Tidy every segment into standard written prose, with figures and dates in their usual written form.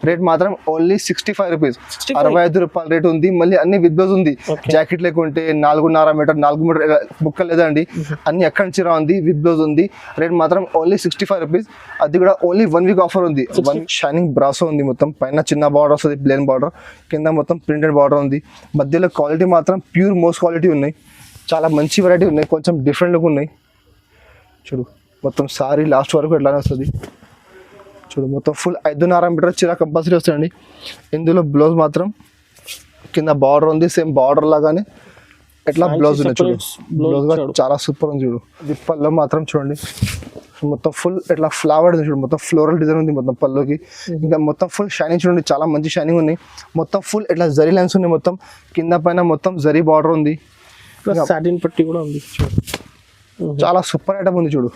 Rate మాత్రం only 65 rupees, 65 రూపాయల rate ఉంది. మళ్ళీ అన్ని విత్ బ్లౌజ్ ఉంది. జాకెట్ లేకుంటే 4.5 మీటర్ 4 మీటర్ బుక్క లేదండి, అన్ని ఎక్కడి నుంచి రా ఉంది, విత్ బ్లౌజ్ ఉంది. రేట్ మాత్రం ఓన్లీ 65 రూపీస్. అది కూడా ఓన్లీ 1 వీక్ ఆఫర్ ఉంది. షైనింగ్ బ్రాసో ఉంది, మొత్తం పైన చిన్న బార్డర్ వస్తుంది, ప్లేన్ బార్డర్, కింద మొత్తం ప్రింటెడ్ బార్డర్ ఉంది. మధ్యలో క్వాలిటీ మాత్రం ప్యూర్ మోస్ట్ క్వాలిటీ ఉన్నాయి. చాలా మంచి వెరైటీ ఉన్నాయి, కొంచెం డిఫరెంట్ లుక్ ఉన్నాయి. చూడు మొత్తం సారీ లాస్ట్ వరకు ఎట్లానే వస్తుంది. చూడు మొత్తం ఫుల్ 5.5 మీటర్ చీర కంపల్సరీ వస్తాయండి. ఇందులో బ్లౌజ్ మాత్రం కింద బార్డర్ ఉంది, సేమ్ బార్డర్ లాగానే ఎట్లా బ్లౌజ్ ఉన్నాయి. చూడు బ్లౌజ్ చాలా సూపర్ ఉంది. చూడు ఇది పళ్ళు మాత్రం చూడండి, మొత్తం ఫుల్ ఎట్లా ఫ్లవర్ ఉంది. చూడు మొత్తం ఫ్లోరల్ డిజైన్ ఉంది మొత్తం పళ్ళుకి. ఇంకా మొత్తం ఫుల్ షైనింగ్ చూడండి, చాలా మంచి షైనింగ్ ఉన్నాయి. మొత్తం ఫుల్ ఎట్లా జరీ లైన్స్ ఉన్నాయి, మొత్తం కింద పైన మొత్తం జరీ బార్డర్ ఉంది. సాటిన్ పట్టి కూడా ఉంది. చాలా సూపర్ ఐటమ్ ఉంది. చూడు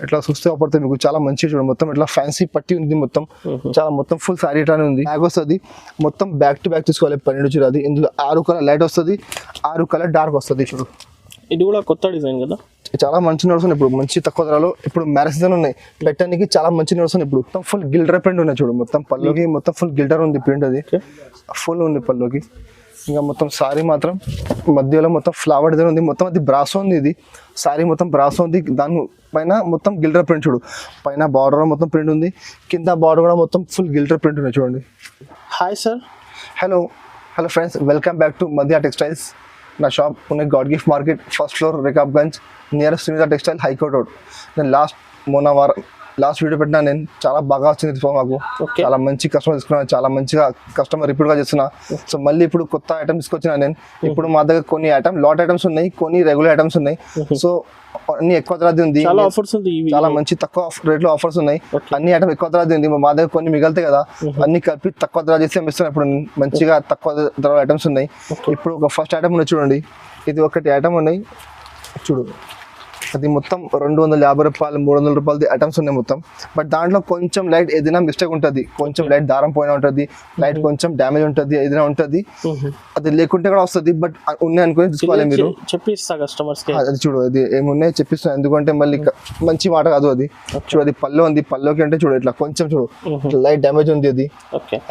ఎట్లా చూస్తే పడుతుంది మీకు, చాలా మంచిగా. చూడు మొత్తం ఇట్లా ఫ్యాన్సీ పట్టి ఉంది, మొత్తం చాలా మొత్తం ఫుల్ సారీ ఇట్లానే ఉంది. బ్యాగ్ వస్తుంది మొత్తం బ్యాక్ టు బ్యాక్ తీసుకోవాలి. 12 చీర అది. ఇందులో 6 కలర్ లైట్ వస్తుంది, 6 కలర్ డార్క్ వస్తుంది. చూడు ఇది కూడా కొత్త డిజైన్ కదా, చాలా మంచి నడుస్తుంది ఇప్పుడు, మంచి తక్కువ ధరలో. ఇప్పుడు మ్యారేజ్ సీజన్ ఉన్నాయి, పెట్టడానికి చాలా మంచి నడుస్తుంది. ఇప్పుడు మొత్తం ఫుల్ గిల్డర్ ప్రింట్ ఉన్నాయి. చూడు మొత్తం పళ్ళుకి మొత్తం ఫుల్ గిల్డర్ ఉంది ప్రింట్, అది ఫుల్ ఉంది పళ్ళుకి. ఇంకా మొత్తం సారీ మాత్రం మధ్యలో మొత్తం ఫ్లవర్ డిజైన్ ఉంది, మొత్తం అది బ్రాసో ఉంది. ఇది సారీ మొత్తం బ్రాసో ఉంది, దాని పైన మొత్తం గిల్డర్ ప్రింట్. చూడు పైన బార్డర్ మొత్తం ప్రింట్ ఉంది, కింద బార్డర్ కూడా మొత్తం ఫుల్ గిల్డర్ ప్రింట్ ఉన్నాయి. చూడండి. Hi sir. Hello friends, welcome back to Madhya textiles. నా షాప్ ఉన్న God gift market, first floor, Rikabganj, nearest Sunitha textile, high court road. నేను లాస్ట్ వీడియో పెట్టినా, నేను చాలా బాగా వచ్చింది మాకు. చాలా మంచి కస్టమర్ తీసుకున్నాను, చాలా మంచిగా కస్టమర్ రిపీట్గా చేస్తున్నా. సో మళ్ళీ ఇప్పుడు కొత్త ఐటమ్ తీసుకొచ్చిన నేను. ఇప్పుడు మా దగ్గర కొన్ని లాట్ ఐటమ్స్ ఉన్నాయి, కొన్ని రెగ్యులర్ ఐటమ్స్ ఉన్నాయి. సో అన్ని ఎక్కువ ధరది ఉంది, చాలా మంచి తక్కువ రేట్లో ఆఫర్స్ ఉన్నాయి. అన్ని ఐటమ్ ఎక్కువ ధరది ఉంది. మా దగ్గర కొన్ని మిగిలితే కదా, అన్ని కలిపి తక్కువ ధర చేసి ఇస్తున్నాను. ఇప్పుడు మంచిగా తక్కువ ధర ఐటమ్స్ ఉన్నాయి. ఇప్పుడు ఒక ఫస్ట్ ఐటమ్ ఉన్నాయి చూడండి, ఇది ఒకటి ఐటమ్ ఉన్నాయి. చూడు అది మొత్తం 250 రూపాయలు 300 రూపాయలది ఐటమ్స్ ఉన్నాయి మొత్తం. బట్ దాంట్లో కొంచెం లైట్ ఏదైనా మిస్టేక్ ఉంటుంది, కొంచెం లైట్ దారం పోయినా ఉంటుంది, లైట్ కొంచెం డ్యామేజ్ ఉంటుంది, ఏదైనా ఉంటుంది. అది లేకుంటే కూడా వస్తుంది, బట్ ఉన్నాయి అనుకుని తీసుకోవాలి మీరు. చెప్పిస్తా కస్టమర్స్. అది చూడు అది ఏమున్నాయి చెప్పిస్తాను, ఎందుకంటే మళ్ళీ మంచి మాట కాదు అది. చూడు అది పళ్ళు ఉంది, పళ్ళుకి అంటే చూడు ఇట్లా కొంచెం చూడు లైట్ డ్యామేజ్ ఉంది.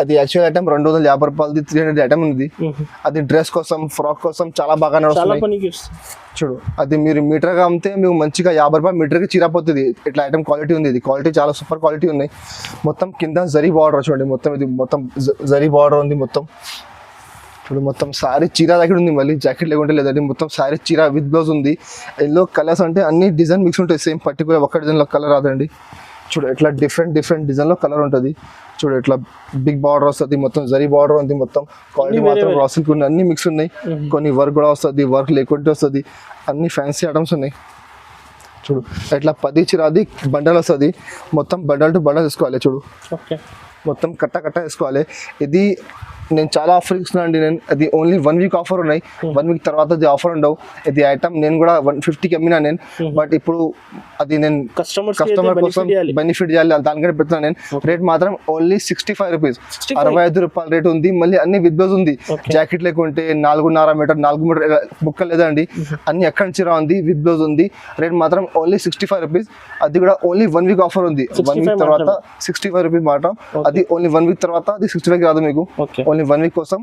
అది యాక్చువల్ ఐటమ్ 250 రూపాయలది 300 ఐటమ్ ఉంది. అది డ్రెస్ కోసం, ఫ్రాక్ కోసం చాలా బాగా నడుస్తుంది. చూడు అది మీరు మీటర్గా అమ్మితే మీకు మంచిగా 50 రూపాయలు మీటర్కి చీరపోతుంది. ఇట్లా ఐటమ్ క్వాలిటీ ఉంది, ఇది క్వాలిటీ చాలా సూపర్ క్వాలిటీ ఉన్నాయి. మొత్తం కింద జరీ బార్డర్ చూడండి, మొత్తం ఇది మొత్తం జరీ బార్డర్ ఉంది మొత్తం. ఇప్పుడు మొత్తం సారీ చీర దగ్గర ఉంది, మళ్ళీ జాకెట్ లేకుంటే లేదండి. మొత్తం సారీ చీర విత్ బ్లౌజ్ ఉంది. ఎల్లో కలర్స్ అంటే అన్ని డిజైన్ మిక్స్ ఉంటాయి, సేమ్ పర్టికులర్ ఒక్క డిజైన్లో కలర్ రాదండి. చూడు ఎట్లా డిఫరెంట్ డిజైన్లో కలర్ ఉంటుంది. చూడు ఇట్లా బిగ్ బార్డర్ వస్తుంది, మొత్తం జరీ బార్డర్ ఉంది. మొత్తం క్వాలిటీ మాత్రం రాసిల్క్ ఉన్నాయి, అన్ని మిక్స్ ఉన్నాయి. కొన్ని వర్క్ కూడా వస్తుంది, వర్క్ లేకుంటే వస్తుంది. అన్ని ఫ్యాన్సీ ఐటమ్స్ ఉన్నాయి. చూడు ఇట్లా 10 చీరది బండల్ వస్తుంది, మొత్తం బండల్ టు బండల్ తీసుకోవాలి. చూడు మొత్తం కట్ట వేసుకోవాలి. ఇది నేను చాలా ఆఫర్ ఇస్తున్నాను అండి. నేను అది ఓన్లీ 1 వీక్ ఆఫర్ ఉన్నాయి, 1 వీక్ తర్వాత అది ఆఫర్ ఉండవు. ఇది ఐటమ్ నేను కూడా 150కి అమ్మినా నేను. బట్ ఇప్పుడు అది నేను కస్టమర్ కోసం బెనిఫిట్ చేయాలి, దానికంటే పెడుతున్నాను నేను. రేట్ మాత్రం ఓన్లీ 65 రూపీస్, 65 రూపాయల రేట్ ఉంది. మళ్ళీ అన్ని విత్ బ్లౌజ్ ఉంది. జాకెట్ లేకుంటే 4.5 మీటర్ 4 మీటర్ బుక్క లేదండి, అన్ని ఎక్కడి నుంచి రా ఉంది, విత్ బ్లౌజ్ ఉంది. రేట్ మాత్రం ఓన్లీ 65 రూపీస్. అది కూడా ఓన్లీ 1 వీక్ ఆఫర్ ఉంది. 1 వీక్ తర్వాత 65 రూపీస్ మాట. అది ఓన్లీ 1 వీక్ తర్వాత అది 65 రాదు మీకు. ఓన్లీ 1 వీక్ కోసం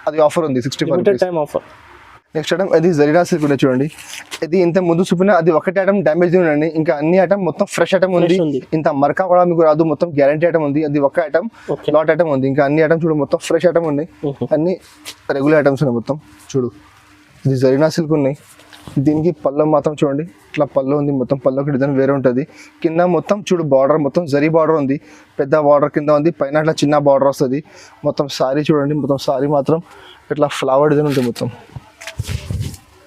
అది ఆఫర్ ఉంది, 65 రూపీస్. నెక్స్ట్ ఐటమ్ అది జరీనా సిల్క్ ఉంది చూడండి. ఇది ఇంత ముందు చూపిన అది ఒకటి ఐటమ్ డ్యామేజ్ ఉండండి, ఇంకా అన్ని ఐటమ్ మొత్తం ఫ్రెష్ ఐటమ్ ఉంది. ఇంత మరక కూడా మీకు రాదు, మొత్తం గ్యారంటీ ఐటమ్ ఉంది. అది ఒక ఐటమ్ లాట్ ఐటమ్ ఉంది, ఇంకా అన్ని ఐటమ్ చూడు మొత్తం ఫ్రెష్ ఐటమ్ ఉన్నాయి. అన్ని రెగ్యులర్ ఐటమ్స్ ఉన్నాయి మొత్తం. చూడు ఇది జరీనా సిల్క్ ఉన్నాయి. దీనికి పళ్ళు మాత్రం చూడండి ఇట్లా పళ్ళు ఉంది, మొత్తం పళ్ళుకి డిజైన్ వేరే ఉంటుంది. కింద మొత్తం చూడు బార్డర్ మొత్తం జరీ బార్డర్ ఉంది, పెద్ద బార్డర్ కింద ఉంది, పైన ఇట్లా చిన్న బార్డర్ వస్తుంది. మొత్తం సారీ చూడండి, మొత్తం సారీ మాత్రం ఇట్లా ఫ్లవర్ డిజైన్ ఉంటుంది మొత్తం.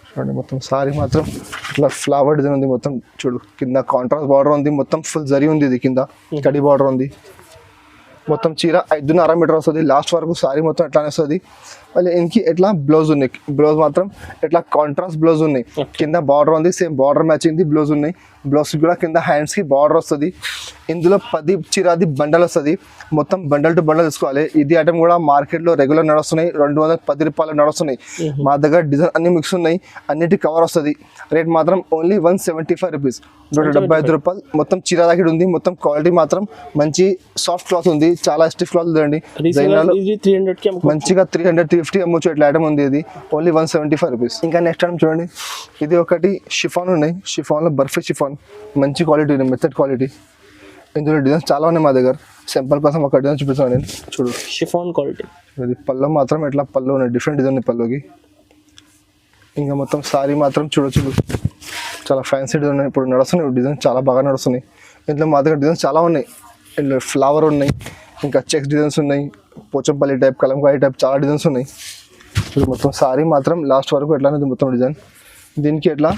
చూడండి మొత్తం సారీ మాత్రం ఇట్లా ఫ్లవర్ డిజైన్ ఉంది మొత్తం. చూడు కింద కాంట్రాస్ట్ బార్డర్ ఉంది, మొత్తం ఫుల్ జరీ ఉంది. ఇది కింద కడి బార్డర్ ఉంది. మొత్తం చీర 5.5 మీటర్ వస్తుంది, లాస్ట్ వరకు సారీ మొత్తం ఎట్లానే వస్తుంది. మళ్ళీ ఇంకి ఎట్లా బ్లౌజ్ ఉన్నాయి, బ్లౌజ్ మాత్రం ఎట్లా కాంట్రాస్ట్ బ్లౌజ్ ఉన్నాయి. కింద బార్డర్ ఉంది, సేమ్ బార్డర్ మ్యాచింగ్ బ్లౌజ్ ఉన్నాయి. బ్లౌజ్ కూడా కింద హ్యాండ్స్ కి బార్డర్ వస్తుంది. ఇందులో 10 చిరాది బండల్ వస్తుంది. మొత్తం బండల్ టు బండల్ తీసుకోవాలి. ఇది ఐటమ్ కూడా మార్కెట్ లో రెగ్యులర్ నడుస్తున్నాయి, 210 రూపాయలు నడుస్తున్నాయి. మా దగ్గర డిజైన్ అన్ని మిక్స్ ఉన్నాయి, అన్నిటి కవర్ వస్తుంది. రేట్ మాత్రం ఓన్లీ 175 రూపీస్, 175 రూపాయలు. మొత్తం చీర దాకి ఉంది. మొత్తం క్వాలిటీ మాత్రం మంచి సాఫ్ట్ క్లాత్ ఉంది, చాలా స్టిఫ్ క్లాత్ ఉందండి. మంచిగా 300-350 అమ్మొచ్చు ఇట్లా ఐటమ్ ఉంది. ఇది ఓన్లీ 175 రూపీస్. ఇంకా నెక్స్ట్ ఐటమ్ చూడండి, ఇది ఒకటి షిఫాన్ ఉన్నాయి. షిఫాన్ లో బర్ఫీ షిఫాన్ మంచి క్వాలిటీ ఉంది, మెథడ్ క్వాలిటీ. ఇందులో డిజైన్స్ చాలా ఉన్నాయి మా దగ్గర. సింపుల్ కోసం ఒక డిజైన్ చూపిస్తాను నేను. చూడు షిఫాన్ క్వాలిటీ. ఇది పళ్ళు మాత్రం ఎట్లా పళ్ళు ఉన్నాయి, డిఫరెంట్ డిజైన్ ఉంది పళ్ళుకి. ఇంకా మొత్తం సారీ మాత్రం చూడొచ్చు, చాలా ఫ్యాన్సీ డిజైన్ ఉన్నాయి. ఇప్పుడు నడుస్తున్నాయి డిజైన్, చాలా బాగా నడుస్తున్నాయి. ఇందులో మా దగ్గర డిజైన్స్ చాలా ఉన్నాయి. ఇందులో ఫ్లవర్ ఉన్నాయి, ఇంకా చెక్స్ డిజైన్స్ ఉన్నాయి, పోచంపల్లి టైప్, కలంకారీ టైప్, చాలా డిజైన్స్ ఉన్నాయి. ఇప్పుడు మొత్తం సారీ మాత్రం లాస్ట్ వరకు ఎట్లా ఉంది మొత్తం డిజైన్. దీనికి ఎట్లా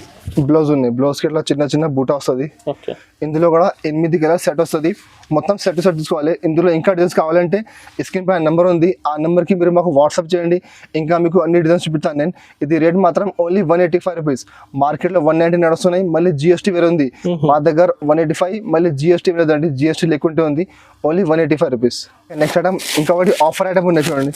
బ్లౌజ్ ఉన్నాయి, బ్లౌజ్కి ఎట్లా చిన్న చిన్న బూటా వస్తుంది. ఇందులో కూడా 8 కలర్ సెట్ వస్తుంది. మొత్తం సెట్ తీసుకోవాలి. ఇందులో ఇంకా డిజైన్స్ కావాలంటే స్క్రీన్ పైన నెంబర్ ఉంది, ఆ నెంబర్కి మీరు మాకు వాట్సాప్ చేయండి. ఇంకా మీకు అన్ని డిజైన్స్ చూపిస్తాను నేను. ఇది రేట్ మాత్రం ఓన్లీ 185 రూపీస్. మార్కెట్లో 190 నడుస్తున్నాయి, మళ్ళీ జిఎస్టీ వేరే ఉంది. మా దగ్గర 185, మళ్ళీ జిఎస్టీ వేరేదండి, జిఎస్టీ లేకుంటే ఉంది. Only 185 rupees. నెక్స్ట్ ఐటమ్ ఇంకొకటి ఆఫర్ ఐటమ్ ఉన్నాయి చూడండి.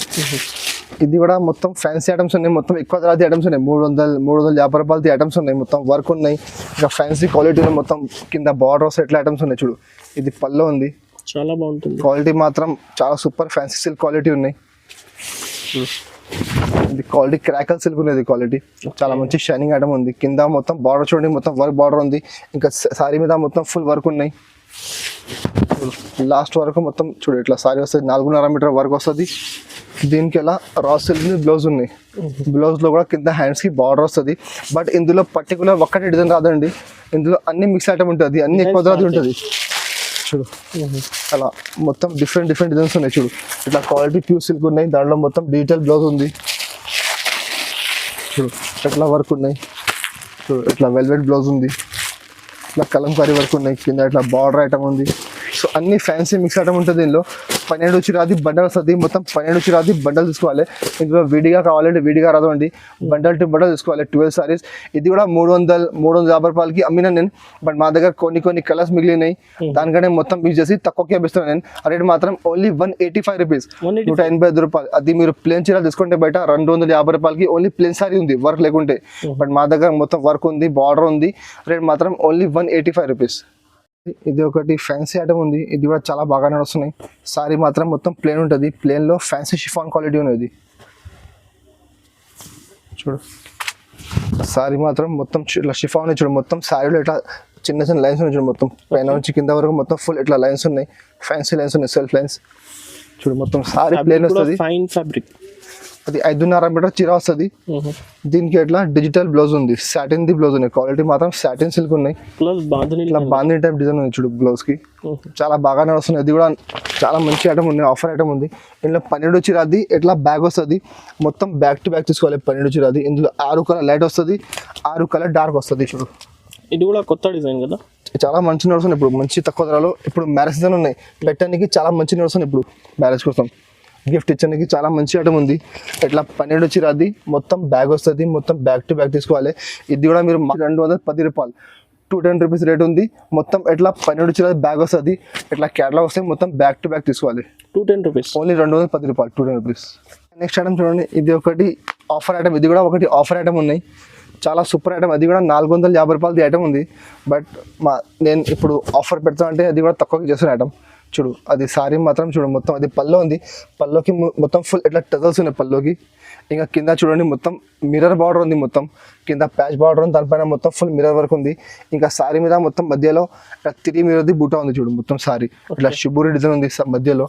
ఇది కూడా మొత్తం ఫ్యాన్సీ ఐటమ్స్ ఉన్నాయి, మొత్తం ఎక్కువ తరగతి ఐటమ్స్ ఉన్నాయి. 350 రూపాయలది ఐటమ్స్ ఉన్నాయి, మొత్తం వర్క్ ఉన్నాయి. ఇంకా ఫ్యాన్సీ క్వాలిటీ మొత్తం కింద బార్డర్స్ ఎట్లా ఐటమ్స్ ఉన్నాయి చూడు. ఇది పళ్ళు ఉంది, చాలా బాగుంటుంది. క్వాలిటీ మాత్రం చాలా సూపర్ ఫ్యాన్సీ సిల్క్ క్వాలిటీ ఉన్నాయి. ఇది క్వాలిటీ క్రాకల్ సిల్క్ ఉంది. క్వాలిటీ చాలా మంచి షైనింగ్ ఐటమ్ ఉంది. కింద మొత్తం బార్డర్ చూడండి, మొత్తం వర్క్ బార్డర్ ఉంది. ఇంకా సారీ మీద మొత్తం ఫుల్ వర్క్ ఉన్నాయి. లాస్ట్ వరకు మొత్తం చూడు ఇట్లా సారీ వస్తుంది, 4.5 మీటర్ వర్క్ వస్తుంది. దీనికి ఎలా రా సిల్క్ బ్లౌజ్ ఉన్నాయి. బ్లౌజ్ లో కూడా కింద హ్యాండ్స్ కి బార్డర్ వస్తుంది. బట్ ఇందులో పర్టికులర్ ఒక్కటే డిజైన్ రాదండి, ఇందులో అన్ని మిక్స్ ఐటమ్ ఉంటుంది, అన్ని ఎక్కువ తరగతి ఉంటుంది. చూడు అలా మొత్తం డిఫరెంట్ డిజైన్స్ ఉన్నాయి. చూడు ఇట్లా క్వాలిటీ ప్యూర్ సిల్క్ ఉన్నాయి. దాంట్లో మొత్తం డిజిటల్ బ్లౌజ్ ఉంది. చూడు ఎట్లా వర్క్ ఉన్నాయి. చూడు ఇట్లా వెల్వెట్ బ్లౌజ్ ఉంది, ఇట్లా కలంకారీ వర్క్ ఉన్నాయి. కింద ఇట్లా బార్డర్ ఐటమ్ ఉంది. సో అన్ని ఫ్యాన్సీ మిక్స్ ఐటమ్ ఉంటుంది. దీనిలో 12 చిరాది బండల్ వస్తుంది. మొత్తం 12 చిరాది బండల్ తీసుకోవాలి. ఇందులో విడిగా కావాలంటే విడిగా రాదండి, బండల్ టు బండల్ తీసుకోవాలి. 12 సారీస్. ఇది కూడా 350 రూపాయలకి అమ్మినా నేను. బట్ మా దగ్గర కొన్ని కలర్స్ మిగిలినాయి, దానికంటే మొత్తం యూజ్ చేసి తక్కువకే ఇస్తున్నాను నేను. రేట్ మాత్రం ఓన్లీ 185 రూపీస్, 185 రూపాయలు. అది మీరు ప్లేన్ చీర తీసుకుంటే బయట 250 రూపాయలకి ఓన్లీ ప్లేన్ సారీ ఉంది, వర్క్ లేకుంటే. బట్ మా దగ్గర మొత్తం వర్క్ ఉంది, బార్డర్ ఉంది. రేట్ మాత్రం ఓన్లీ 185 రూపీస్. ఇది ఒకటి ఫ్యాన్సీ ఐటమ్ ఉంది. ఇది కూడా చాలా బాగా నడుస్తున్నాయి. సారీ మాత్రం మొత్తం ప్లేన్ ఉంటుంది. ప్లేన్ లో ఫ్యాన్సీ షిఫాన్ క్వాలిటీ ఉన్నది. చూడు సారీ మాత్రం మొత్తం ఇట్లా షిఫాన్ ఉంది. చూడు మొత్తం సారీలో ఇట్లా చిన్న లైన్స్ ఉన్నాయి. చూడు మొత్తం పైన నుంచి కింద వరకు మొత్తం ఫుల్ ఇట్లా లైన్స్ ఉన్నాయి, ఫ్యాన్సీ లైన్స్ ఉన్నాయి, సెల్ఫ్ లైన్స్. చూడు మొత్తం సారీ ప్లేన్ వస్తుంది. Fine fabric. అది 5.5 మీటర్ చీర వస్తుంది. దీనికి ఎట్లా డిజిటల్ బ్లౌజ్ ఉంది, సాటిన్ ది బ్లౌజ్ ఉన్నాయి. క్వాలిటీ మాత్రం సాటిన్ సిల్క్ ఉన్నాయి. ఇట్లా బాందిని టైప్ డిజైన్ ఉంది చూడు బ్లౌజ్ కి, చాలా బాగా నడుస్తుంది. ఇది కూడా చాలా మంచి ఐటమ్ ఉంది, ఆఫర్ ఐటమ్ ఉంది. ఇందులో 12 చీరది ఎట్లా బ్యాగ్ వస్తుంది. మొత్తం బ్యాక్ టు బ్యాక్ తీసుకోవాలి. 12 చీరది. ఇందులో 6 కలర్ లైట్ వస్తుంది, 6 కలర్ డార్క్ వస్తుంది. చూడు ఇది కూడా కొత్త డిజైన్ కదా, చాలా మంచి నడుస్తుంది. ఇప్పుడు మంచి తక్కువ ధరలో ఇప్పుడు మ్యారేజ్ సీజన్ ఉన్నాయి, పెట్టడానికి చాలా మంచి నడుస్తుంది. ఇప్పుడు మ్యారేజ్ కోసం గిఫ్ట్ ఇచ్చడానికి చాలా మంచి ఐటమ్ ఉంది. ఇట్లా 12 చీరది మొత్తం బ్యాగ్ వస్తుంది, మొత్తం బ్యాక్ టు బ్యాక్ తీసుకోవాలి. ఇది కూడా మీరు 210 రూపాయలు, 210 రూపీస్ రేట్ ఉంది. మొత్తం ఇట్లా 12 చీర బ్యాగ్ వస్తుంది, ఇట్లా క్యాటలాగ్ వస్తే మొత్తం బ్యాక్ టు బ్యాక్ తీసుకోవాలి. 210 రూపీస్, ఓన్లీ 210 రూపాయలు, 210 రూపీస్. నెక్స్ట్ ఐటమ్ చూడండి, ఇది ఒకటి ఆఫర్ ఐటమ్. ఇది కూడా ఒకటి ఆఫర్ ఐటమ్ ఉన్నాయి, చాలా సూపర్ ఐటమ్. అది కూడా 450 రూపాయలది ఐటమ్ ఉంది. బట్ నేను ఇప్పుడు ఆఫర్ పెడతా అంటే అది కూడా తక్కువకి చేస్తున్న ఐటమ్. చూడు అది సారీ మాత్రం చూడు మొత్తం అది పల్లో ఉంది. పల్లోకి మొత్తం ఫుల్ ఇట్లా టజల్స్ ఉన్నాయి పల్లోకి. ఇంకా కింద చూడండి మొత్తం మిర్రర్ బార్డర్ ఉంది, మొత్తం కింద ప్యాచ్ బార్డర్ ఉంది, దానిపైన మొత్తం ఫుల్ మిర్రర్ వర్క్ ఉంది. ఇంకా సారీ మీద మొత్తం మధ్యలో ఇట్లా 3 మిర్రర్ది బూటా ఉంది. చూడు మొత్తం సారీ ఇట్లా షిబూరి డిజైన్ ఉంది మధ్యలో.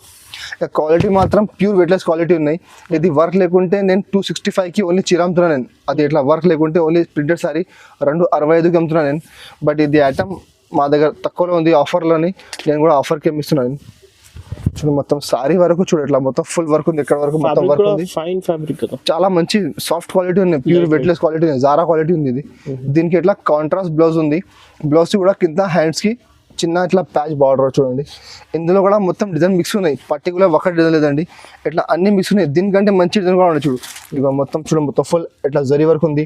క్వాలిటీ మాత్రం ప్యూర్ వెయిట్లెస్ క్వాలిటీ ఉన్నాయి. ఇది వర్క్ లేకుంటే నేను 265కి ఓన్లీ చీర అమ్ముతున్నాను నేను. అది ఇట్లా వర్క్ లేకుంటే ఓన్లీ ప్రింటెడ్ సారీ 265కి అమ్ముతున్నాను నేను. బట్ ఇది ఐటమ్ మా దగ్గర తక్కువలో ఉంది, ఆఫర్లోని. నేను కూడా ఆఫర్కి ఇస్తున్నాను. చూడు మొత్తం సారీ వరకు చూడు ఇట్లా మొత్తం ఫుల్ వర్క్ ఉంది, ఇక్కడ వరకు మొత్తం వర్క్ ఉంది. ఫైన్ ఫ్యాబ్రిక్, చాలా మంచి సాఫ్ట్ క్వాలిటీ ఉంది, ప్యూర్ వెయిట్లెస్ క్వాలిటీ ఉంది, జారా క్వాలిటీ ఉంది ఇది. దీనికి ఇట్లా కాంట్రాస్ట్ బ్లౌజ్ ఉంది. బ్లౌజ్ కూడా కింద హ్యాండ్స్ కి చిన్న ఇట్లా ప్యాచ్ బార్డర్ చూడండి. ఇందులో కూడా మొత్తం డిజైన్ మిక్స్ ఉన్నాయి, పర్టికులర్ ఒక డిజైన్ లేదండి, ఇట్లా అన్ని మిక్స్ ఉన్నాయి. దీనికంటే మంచి డిజైన్ కూడా ఉన్నాయి చూడు. ఇక మొత్తం చూడు, మొత్తం ఫుల్ ఇట్లా జరీ వర్క్ ఉంది,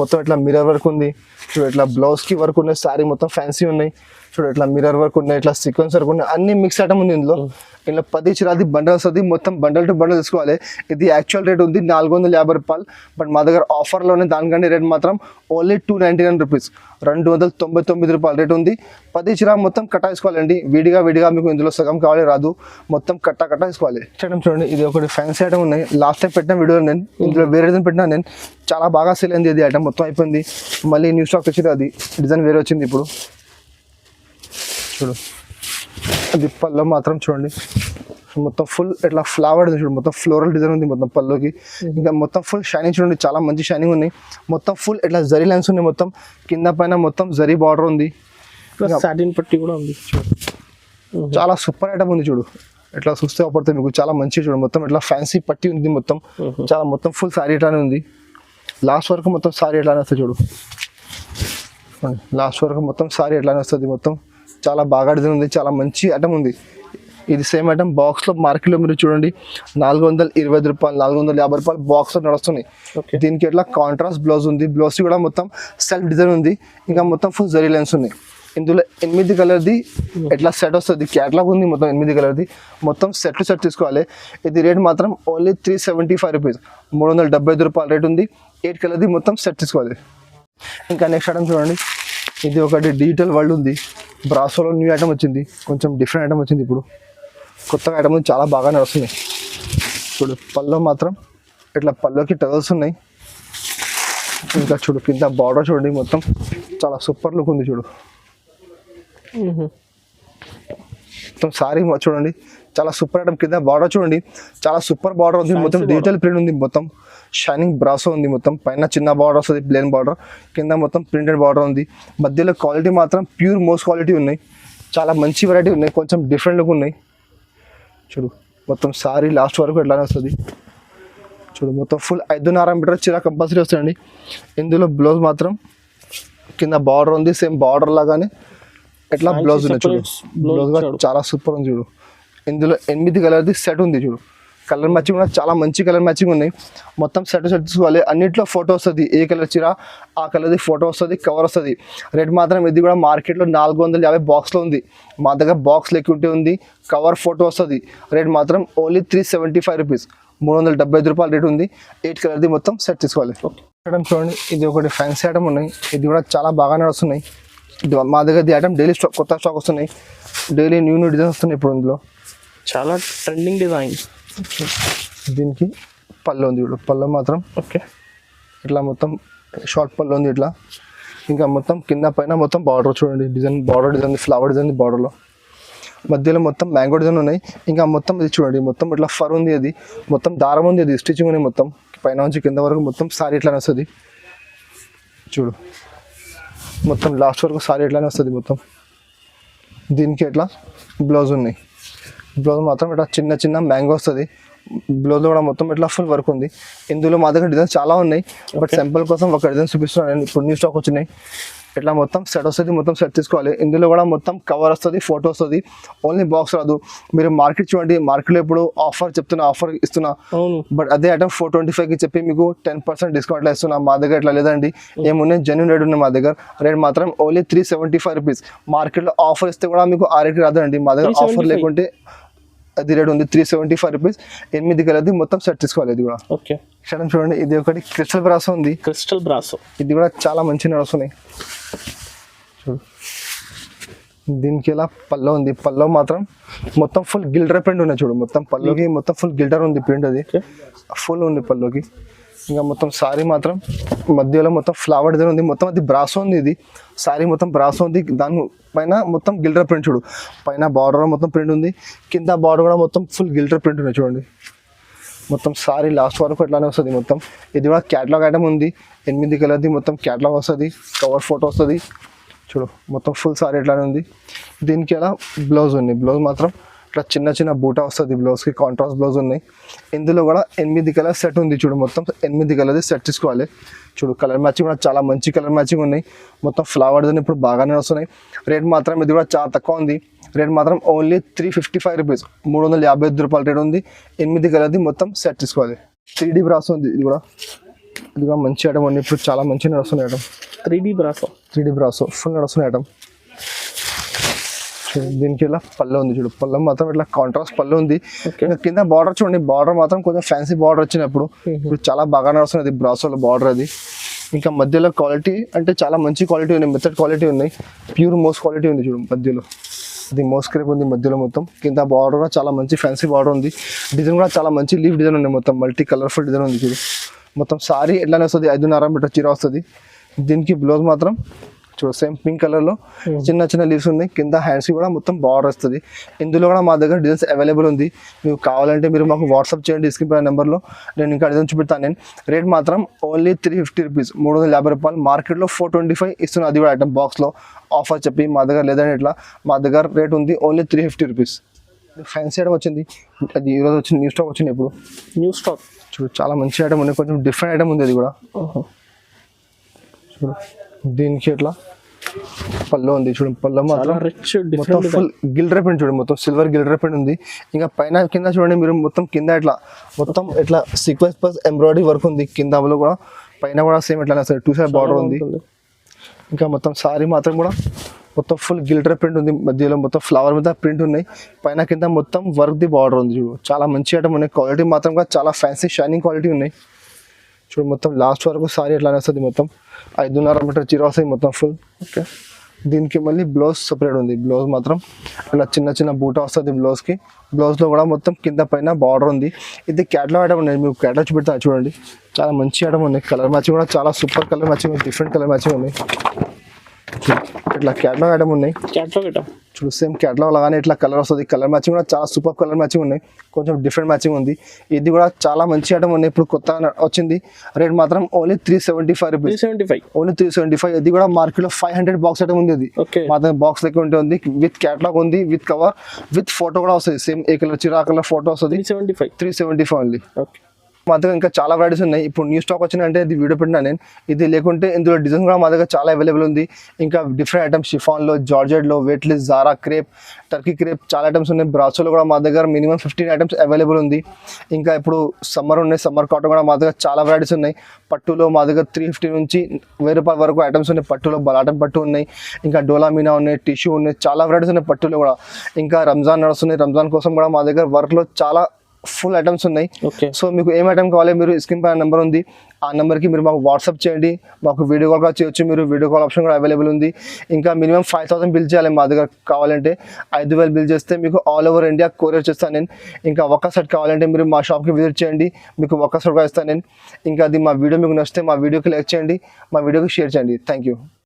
మొత్తం ఇట్లా మిర్రర్ వర్క్ ఉంది చూడు, ఇట్లా బ్లౌజ్కి వర్క్ ఉన్నాయి, శారీ మొత్తం ఫ్యాన్సీ ఉన్నాయి చూడు, ఇట్లా మిర్రర్ వర్క్ ఉన్నాయి, ఇట్లా సీక్వెన్స్ వర్క్ ఉన్నాయి, అన్ని మిక్స్ ఐటమ్ ఉంది ఇందులో. ఇలా 10 చీరది బండల్ వస్తుంది, మొత్తం బండల్ టు బండల్ తీసుకోవాలి. ఇది యాక్చువల్ రేట్ ఉంది 450 రూపాయలు, బట్ మా దగ్గర ఆఫర్లోనే దానికంటే రేట్ మాత్రం ఓన్లీ 299 రూపీస్, 299 రూపాయలు రేట్ ఉంది. 10 చీర మొత్తం కట్టా వేసుకోవాలండి, విడిగా మీకు ఇందులో సగం కావాలి రాదు, మొత్తం కట్టా వేసుకోవాలి. చూడండి, ఇది ఒకటి ఫ్యాన్సీ ఐటమ్ ఉన్నాయి, లాస్ట్ టైం పెట్టిన వీడియో నేను ఇందులో వేరే డిజైన్ పెట్టినా, నేను చాలా బాగా సేల్ అయింది. ఇది ఐటమ్ మొత్తం అయిపోయింది, మళ్ళీ న్యూ స్టాక్ వచ్చింది, అది డిజైన్ వేరే వచ్చింది ఇప్పుడు చూడు. అది పళ్ళు మాత్రం చూడండి, మొత్తం ఫుల్ ఇట్లా ఫ్లవర్ చూడు, మొత్తం ఫ్లోరల్ డిజైన్ ఉంది మొత్తం పళ్ళుకి. ఇంకా మొత్తం ఫుల్ షైనింగ్ చూడండి, చాలా మంచి షైనింగ్ ఉన్నాయి. మొత్తం ఫుల్ ఇట్లా జరీ లైన్స్ ఉన్నాయి, మొత్తం కింద పైన మొత్తం జరీ బార్డర్ ఉంది, సాటిన్ పట్టి కూడా ఉంది చూడు. చాలా సూపర్ ఐటమ్ ఉంది చూడు. ఇట్లా చూస్తే అప్పటితో మీకు చాలా మంచి చూడు, మొత్తం ఇట్లా ఫ్యాన్సీ పట్టి ఉంది, మొత్తం చాలా మొత్తం ఫుల్ సారీ ఇట్లానే ఉంది. లాస్ట్ వరకు మొత్తం సారీ ఎట్లానే వస్తుంది చూడు, లాస్ట్ వరకు మొత్తం సారీ ఎట్లానే వస్తుంది, మొత్తం చాలా బాగా డిజైన్ ఉంది, చాలా మంచి ఐటమ్ ఉంది. ఇది సేమ్ ఐటమ్ బాక్స్లో మార్కెట్లో మీరు చూడండి 420 రూపాయలు 450 రూపాయలు బాక్స్లో నడుస్తున్నాయి. దీనికి ఎట్లా కాంట్రాస్ట్ బ్లౌజ్ ఉంది, బ్లౌజ్ కూడా మొత్తం సెల్ఫ్ డిజైన్ ఉంది, ఇంకా మొత్తం ఫుల్ జరీ లైన్స్ ఉన్నాయి. ఇందులో 8 కలర్ది ఎట్లా సెట్ వస్తుంది, క్యాటలాగ్ ఉంది మొత్తం 8 కలర్ది, మొత్తం సెట్ తీసుకోవాలి. ఇది రేట్ మాత్రం ఓన్లీ 375 రూపీస్, 375 రూపాయలు రేట్ ఉంది. 8 కలర్ది మొత్తం సెట్ తీసుకోవాలి. ఇంకా నెక్స్ట్ ఐటమ్ చూడండి, ఇది ఒకటి డిజిటల్ వరల్డ్ ఉంది, బ్రాసోలో న్యూ ఐటమ్ వచ్చింది, కొంచెం డిఫరెంట్ ఐటమ్ వచ్చింది ఇప్పుడు, కొత్తగా ఐటమ్ ఉంది, చాలా బాగా నడుస్తున్నాయి చూడు. పళ్ళు మాత్రం ఇట్లా పళ్ళుకి టవల్స్ ఉన్నాయి, ఇంకా చూడు కింద బార్డర్ చూడండి, మొత్తం చాలా సూపర్ లుక్ ఉంది చూడు. మొత్తం సారీ చూడండి, చాలా సూపర్ ఐటమ్, కింద బార్డర్ చూడండి, చాలా సూపర్ బార్డర్ ఉంది, మొత్తం డిజిటల్ ప్రింట్ ఉంది, మొత్తం షైనింగ్ బ్రాసో ఉంది, మొత్తం పైన చిన్న బార్డర్ వస్తుంది ప్లేన్ బార్డర్, కింద మొత్తం ప్రింటెడ్ బార్డర్ ఉంది. మధ్యలో క్వాలిటీ మాత్రం ప్యూర్ మోస్ట్ క్వాలిటీ ఉన్నాయి, చాలా మంచి వెరైటీ ఉన్నాయి, కొంచెం డిఫరెంట్ లుక్ ఉన్నాయి చూడు. మొత్తం సారీ లాస్ట్ వరకు ఎట్లానే వస్తుంది చూడు, మొత్తం ఫుల్ 5.5 మీటర్ చీర కంపల్సరీ వస్తాయండి. ఇందులో బ్లౌజ్ మాత్రం కింద బార్డర్ ఉంది, సేమ్ బార్డర్ లాగానే ఎట్లా బ్లౌజ్ ఉంది చూడు, బ్లౌజ్ కూడా చాలా సూపర్ ఉంది చూడు. ఇందులో 8 కలర్ది సెట్ ఉంది చూడు, కలర్ మ్యాచింగ్ కూడా చాలా మంచి కలర్ మ్యాచింగ్ ఉన్నాయి, మొత్తం సెట్ తీసుకోవాలి. అన్నింటిలో ఫోటో వస్తుంది, ఏ కలర్ చీర ఆ కలర్ది ఫోటో వస్తుంది, కవర్ వస్తుంది. రేట్ మాత్రం ఇది కూడా మార్కెట్లో 450 బాక్స్లో ఉంది, మా దగ్గర బాక్స్ లెక్కుంటే ఉంది, కవర్ ఫోటో వస్తుంది. రేట్ మాత్రం ఓన్లీ 375 రూపీస్, 375 రూపాయలు రేట్ ఉంది. 8 కలర్ది మొత్తం సెట్ తీసుకోవాలి. ఐటమ్ చూడండి, ఇది ఒకటి ఫ్యాన్సీ ఐటమ్ ఉన్నాయి, ఇది కూడా చాలా బాగా నడుస్తున్నాయి. మా దగ్గర ఈ ఐటమ్ డైలీ స్టాక్, కొత్త స్టాక్ వస్తున్నాయి, డైలీ న్యూ డిజైన్స్ వస్తున్నాయి ఇప్పుడు. ఇందులో చాలా ట్రెండింగ్ డిజైన్. దీనికి పళ్ళు ఉంది చూడు, పళ్ళు మాత్రం ఓకే ఇట్లా మొత్తం షార్ట్ పళ్ళు ఉంది ఇట్లా, ఇంకా మొత్తం కింద పైన మొత్తం బార్డర్ చూడండి, design border design flower design బార్డర్లో, మధ్యలో మొత్తం మ్యాంగో డిజైన్ ఉన్నాయి. ఇంకా మొత్తం ఇది చూడండి, మొత్తం ఇట్లా ఫర్ ఉంది, అది మొత్తం దారం ఉంది, అది స్టిచ్చింగ్ ఉంది, మొత్తం పైన నుంచి కింద వరకు మొత్తం సారీ ఇట్లానే వస్తుంది చూడు, మొత్తం లాస్ట్ వరకు సారీ ఇట్లానే వస్తుంది మొత్తం. దీనికి ఇట్లా బ్లౌజ్ ఉన్నాయి, బ్లౌజ్ మాత్రం ఇట్లా చిన్న చిన్న మ్యాంగో వస్తుంది, బ్లౌజ్ కూడా మొత్తం ఇట్లా ఫుల్ వర్క్ ఉంది. ఇందులో మా దగ్గర డిజైన్స్ చాలా ఉన్నాయి, బట్ సింపుల్ కోసం ఒక డిజైన్ చూపిస్తున్నాను నేను, ఇప్పుడు న్యూ స్టాక్ వచ్చినాయి. ఇట్లా మొత్తం సెట్ వస్తుంది, మొత్తం సెట్ తీసుకోవాలి. ఇందులో కూడా మొత్తం కవర్ వస్తుంది, ఫోటో వస్తుంది, ఓన్లీ బాక్స్ రాదు. మీరు మార్కెట్ చూడండి, మార్కెట్లో ఇప్పుడు ఆఫర్ చెప్తున్నా, ఆఫర్ ఇస్తున్నా, బట్ అదే ఐటమ్ 425కి చెప్పి మీకు 10% డిస్కౌంట్లో ఇస్తున్నా. మా దగ్గర ఇట్లా లేదండి, ఏమున్నాయి జెన్యూన్ రేట్ ఉన్నాయి మా దగ్గర. రేట్ మాత్రం ఓన్లీ 375 రూపీస్. మార్కెట్లో ఆఫర్ ఇస్తే కూడా మీకు ఆ రేట్కి రాదండి, మా దగ్గర ఆఫర్ లేకుంటే అది రేట్ ఉంది 375 రూపీస్. 8 కలర్ది మొత్తం సెట్ తీసుకోవాలి. ఇది కూడా ఓకే చూడండి, ఇది ఒకటి క్రిస్టల్ బ్రాసో ఉంది, క్రిస్టల్ బ్రాసో, ఇది కూడా చాలా మంచి నడుస్తున్నాయి చూడు. దీనికి ఇలా పల్లో ఉంది, పల్లో మాత్రం మొత్తం ఫుల్ గిల్టర్ ప్రింట్ ఉన్నాయి చూడు, మొత్తం పల్లోకి మొత్తం ఫుల్ గిల్టర్ ఉంది ప్రింట్, అది ఫుల్ ఉంది పల్లోకి. ఇంకా మొత్తం సారీ మాత్రం మధ్యలో మొత్తం ఫ్లవర్ డిజైన్ ఉంది, మొత్తం అది బ్రాసో ఉంది, ఇది సారీ మొత్తం బ్రాసో ఉంది. దాని పైన మొత్తం గిల్టర్ ప్రింట్ చూడు, పైన బార్డర్ మొత్తం ప్రింట్ ఉంది, కింద బార్డర్ కూడా మొత్తం ఫుల్ గిల్టర్ ప్రింట్ ఉన్నాయి చూడండి. మొత్తం సారీ లాస్ట్ వరకు ఎట్లానే వస్తుంది మొత్తం. ఇది కూడా క్యాటలాగ్ ఐటమ్ ఉంది, 8 కలర్ది మొత్తం క్యాటలాగ్ వస్తుంది, కవర్ ఫోటో వస్తుంది చూడు, మొత్తం ఫుల్ సారీ ఎట్లానే ఉంది. దీనికి ఎలా బ్లౌజ్ ఉంది, బ్లౌజ్ మాత్రం ఇట్లా చిన్న చిన్న బూటా వస్తుంది బ్లౌజ్కి, కాంట్రాస్ట్ బ్లౌజ్ ఉన్నాయి. ఇందులో కూడా 8 కలర్ సెట్ ఉంది చూడు, మొత్తం 8 కలర్ సెట్ తీసుకోవాలి. చూడు కలర్ మ్యాచింగ్ కూడా చాలా మంచి కలర్ మ్యాచింగ్ ఉన్నాయి. మొత్తం ఫ్లవర్స్ ఇప్పుడు బాగానే వస్తున్నాయి. రేట్ మాత్రం ఇది కూడా చాలా తక్కువ ఉంది. రేట్ మాత్రం ఓన్లీ 355 రూపీస్, 355 రూపాయల రేట్ ఉంది. 8 కలర్ది మొత్తం సెట్ తీసుకోవాలి. 3D బ్రాస్ ఉంది, ఇది కూడా మంచి ఐటమ్ ఉంది. ఇప్పుడు చాలా మంచిగా నడుస్తున్నాయి ఐటమ్. 3D బ్రాసో ఫుల్ నడుస్తున్నాయి ఐటమ్. దీనికి ఇలా పళ్ళు ఉంది చూడు, పళ్ళు మాత్రం ఇట్లా కాంట్రాస్ట్ పళ్ళు ఉంది. ఇంకా కింద బార్డర్ చూడండి, బార్డర్ మాత్రం కొంచెం ఫ్యాన్సీ బార్డర్ వచ్చినప్పుడు ఇప్పుడు చాలా బాగా నడుస్తుంది బ్రాసోలో బార్డర్ అది. ఇంకా మధ్యలో క్వాలిటీ అంటే చాలా మంచి క్వాలిటీ ఉన్నాయి, మెథడ్ క్వాలిటీ ఉన్నాయి, ప్యూర్ మోస్ క్వాలిటీ ఉంది చూడు. మధ్యలో ఇది మోస్ క్రేప్ ఉంది మధ్యలో మొత్తం. కింద బార్డర్ కూడా చాలా మంచి ఫ్యాన్సీ బార్డర్ ఉంది. డిజైన్ కూడా చాలా మంచి లీఫ్ డిజైన్ ఉంది, మొత్తం మల్టీ కలర్ఫుల్ డిజైన్ ఉంది చూడు. మొత్తం సారీ ఎట్లానే వస్తుంది, 5.5 మీటర్ చీర వస్తుంది. దీనికి బ్లౌజ్ మాత్రం చూడు సేమ్ పింక్ కలర్లో చిన్న చిన్న లీవ్స్ ఉన్నాయి. కింద హ్యాండ్స్ కూడా మొత్తం బార్డర్ వస్తుంది. ఇందులో కూడా మా దగ్గర డిజైన్స్ అవైలబుల్ ఉంది. మీకు కావాలంటే మీరు మాకు వాట్సాప్ చేయండి స్క్రీన్ పై నెంబర్లో, నేను ఇంకా డిజైన్ చూపెడతాను. నేను రేట్ మాత్రం ఓన్లీ 350 రూపీస్, 350 రూపాయలు. మార్కెట్లో 425 ఇస్తున్నాను, అది కూడా ఐటమ్ బాక్స్లో ఆఫర్ చెప్పి. మా దగ్గర లేదంటే ఇట్లా మా దగ్గర రేట్ ఉంది ఓన్లీ 350 రూపీస్. ఫ్యాన్సీ ఐటమ్ వచ్చింది, అది ఈరోజు వచ్చింది, న్యూ స్టాక్ వచ్చింది. ఇప్పుడు న్యూ స్టాక్ చూడు చాలా మంచి ఐటమ్ ఉంది, కొంచెం డిఫరెంట్ ఐటమ్ ఉంది అది కూడా. చూడు దీనికి ఇట్లా పళ్ళు ఉంది చూడు, పళ్ళు మాత్రం రిచ్ మొత్తం ఫుల్ గిల్డర్ ప్రింట్ చూడండి, మొత్తం సిల్వర్ గిల్డర్ ప్రింట్ ఉంది. ఇంకా పైన కింద చూడండి మీరు, మొత్తం కింద ఇట్లా మొత్తం ఇట్లా సీక్వెన్స్ ప్లస్ ఎంబ్రాయిడరీ వర్క్ ఉంది. కింద కూడా పైన కూడా సేమ్ ఇట్లా 2 సైడ్ బార్డర్ ఉంది. ఇంకా మొత్తం సారీ మాత్రం కూడా మొత్తం ఫుల్ గిల్డర్ ప్రింట్ ఉంది. మధ్యలో మొత్తం ఫ్లవర్ మీద ప్రింట్ ఉన్నాయి. పైన కింద మొత్తం వర్క్ ది బార్డర్ ఉంది చూడు. చాలా మంచి ఐటమ్ ఉన్నాయి. క్వాలిటీ మాత్రం కూడా చాలా ఫ్యాన్సీ షైనింగ్ క్వాలిటీ ఉన్నాయి చూడు. మొత్తం లాస్ట్ వరకు సారీ ఎట్లానే వస్తుంది, మొత్తం 5.5 మీటర్ చీర వస్తుంది మొత్తం ఫుల్. ఓకే, దీనికి మళ్ళీ బ్లౌజ్ సపరేట్ ఉంది. బ్లౌజ్ మాత్రం ఇలా చిన్న చిన్న బూటా వస్తుంది బ్లౌజ్కి. బ్లౌజ్లో కూడా మొత్తం కింద పైన బార్డర్ ఉంది. ఇది క్యాట్లాగ్ ఐటమ్ ఉన్నాయి, మీకు క్యాట్లాగ్ చూపెడతాను చూడండి. చాలా మంచి ఐటమ్ ఉన్నాయి. కలర్ మ్యాచింగ్ కూడా చాలా సూపర్ కలర్ మ్యాచింగ్ ఉంది, డిఫరెంట్ కలర్ మ్యాచింగ్ ఉన్నాయి. ఇట్లా క్యాట్లాగ్ ఐటమ్ ఉన్నాయి చూడు, సేమ్ క్యాట్లాగ్ లాగానే ఇట్లా కలర్ వస్తుంది. కలర్ మ్యాచింగ్ కూడా చాలా సూపర్ కలర్ మ్యాచింగ్ ఉన్నాయి, కొంచెం డిఫరెంట్ మ్యాచింగ్ ఉంది. ఇది కూడా చాలా మంచి ఐటమ్ ఉన్నాయి, ఇప్పుడు కొత్తగా వచ్చింది. రేట్ మాత్రం ఓన్లీ 375 రూపీస్, ఓన్లీ 375. ఇది కూడా మార్కెట్లో 500 బాక్స్ ఐటమ్ ఉంది. అది మా దగ్గర బాక్స్ లెక్క ఉంటుంది, విత్ క్యాట్లాగ్ ఉంది, విత్ కవర్, విత్ ఫోటో కూడా వస్తుంది. సేమ్ ఏ కలర్ చీర ఆ కలర్ ఫోటో వస్తుంది. 375 ఓన్లీ. మా దగ్గర ఇంకా చాలా వెరైటీస్ ఉన్నాయి. ఇప్పుడు న్యూ స్టాక్ వచ్చినాయంటే ఇది వీడియో పెట్టినా నేను. ఇది లేకుంటే ఇందులో డిజైన్ కూడా మా దగ్గర చాలా అవైలబుల్ ఉంది. ఇంకా డిఫరెంట్ ఐటమ్స్ షిఫాన్లో, జార్జెట్లో, వెయిట్లెస్, జారా క్రేప్, టర్కీ క్రేప్ చాలా ఐటమ్స్ ఉన్నాయి. బ్రాసోలో కూడా మా దగ్గర మినిమం 15 ఐటమ్స్ అవైలబుల్ ఉంది. ఇంకా ఇప్పుడు సమ్మర్ ఉన్నాయి, సమ్మర్ కాటన్ కూడా మా దగ్గర చాలా వెరైటీస్ ఉన్నాయి. పట్టులో మా దగ్గర 350 నుంచి 1000 రూపాయల వరకు ఐటమ్స్ ఉన్నాయి. పట్టులో బలాటన్ పట్టు ఉన్నాయి, ఇంకా డోలా మీనా ఉన్నాయి, టిష్యూ ఉన్నాయి, చాలా వెరైటీస్ ఉన్నాయి పట్టులో కూడా. ఇంకా రంజాన్ నడుస్తున్నాయి, రంజాన్ కోసం కూడా మా దగ్గర వర్క్లో చాలా ఫుల్ ఐటమ్స్ ఉన్నాయి. సో మీకు ఏం ఐటమ్ కావాలి, మీరు స్క్రీన్ పైన నెంబర్ ఉంది, ఆ నెంబర్కి మీరు మాకు వాట్సాప్ చేయండి. మాకు వీడియో కాల్ కూడా చేయొచ్చు, మీరు వీడియో కాల్ ఆప్షన్ కూడా అవైలబుల్ ఉంది. ఇంకా మినిమం 5000 బిల్ చేయాలి మా దగ్గర కావాలంటే. 5000 బిల్ చేస్తే మీకు ఆల్ ఓవర్ ఇండియా కొరియర్ చేస్తాను నేను. ఇంకా ఒక్క సెట్ కావాలంటే మీరు మా షాప్కి విజిట్ చేయండి, మీకు ఒక్క సెట్ కూడా ఇస్తాను నేను. ఇంకా అది మా వీడియో మీకు నచ్చితే మా వీడియోకి లైక్ చేయండి, మా వీడియోకి షేర్ చేయండి. Thank you.